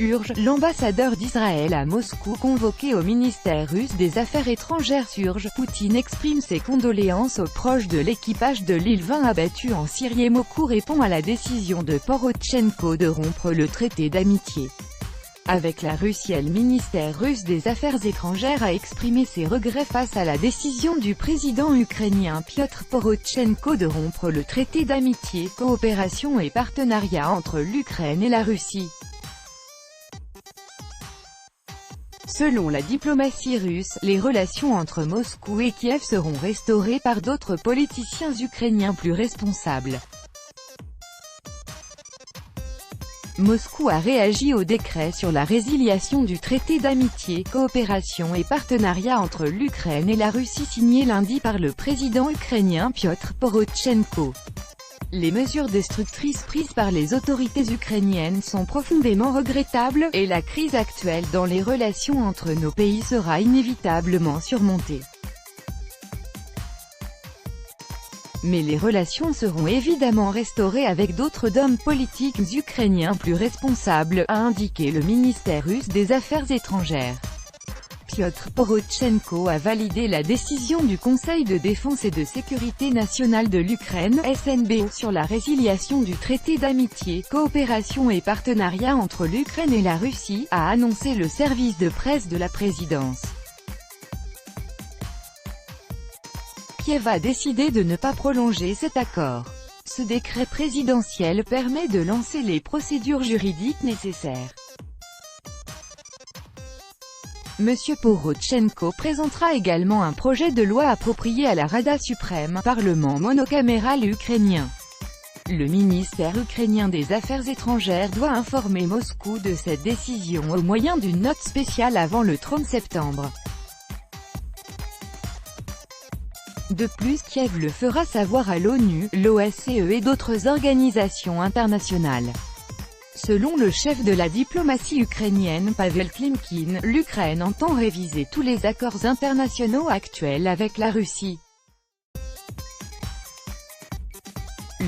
urge l'ambassadeur d'Israël à Moscou convoqué au ministère russe des Affaires étrangères. Poutine exprime ses condoléances aux proches de l'équipage de l'Il-20 abattu en Syrie. Moscou répond à la décision de Porochenko de rompre le traité d'amitié avec la Russie. Le ministère russe des Affaires étrangères a exprimé ses regrets face à la décision du président ukrainien Piotr Porochenko de rompre le traité d'amitié, coopération et partenariat entre l'Ukraine et la Russie. Selon la diplomatie russe, les relations entre Moscou et Kiev seront restaurées par d'autres politiciens ukrainiens plus responsables. Moscou a réagi au décret sur la résiliation du traité d'amitié, coopération et partenariat entre l'Ukraine et la Russie signé lundi par le président ukrainien Piotr Porochenko. Les mesures destructrices prises par les autorités ukrainiennes sont profondément regrettables, et la crise actuelle dans les relations entre nos pays sera inévitablement surmontée. Mais les relations seront évidemment restaurées avec d'autres hommes politiques ukrainiens plus responsables, a indiqué le ministère russe des Affaires étrangères. Piotr Porochenko a validé la décision du Conseil de défense et de sécurité nationale de l'Ukraine, SNB, sur la résiliation du traité d'amitié, coopération et partenariat entre l'Ukraine et la Russie, a annoncé le service de presse de la présidence. Kiev a décidé de ne pas prolonger cet accord. Ce décret présidentiel permet de lancer les procédures juridiques nécessaires. M. Porochenko présentera également un projet de loi approprié à la Rada suprême, parlement monocaméral ukrainien. Le ministère ukrainien des Affaires étrangères doit informer Moscou de cette décision au moyen d'une note spéciale avant le 30 septembre. De plus, Kiev le fera savoir à l'ONU, l'OSCE et d'autres organisations internationales. Selon le chef de la diplomatie ukrainienne Pavel Klimkin, l'Ukraine entend réviser tous les accords internationaux actuels avec la Russie.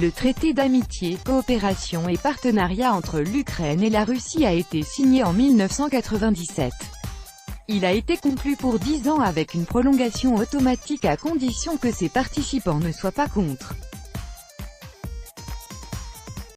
Le traité d'amitié, coopération et partenariat entre l'Ukraine et la Russie a été signé en 1997. Il a été conclu pour 10 ans avec une prolongation automatique à condition que ses participants ne soient pas contre.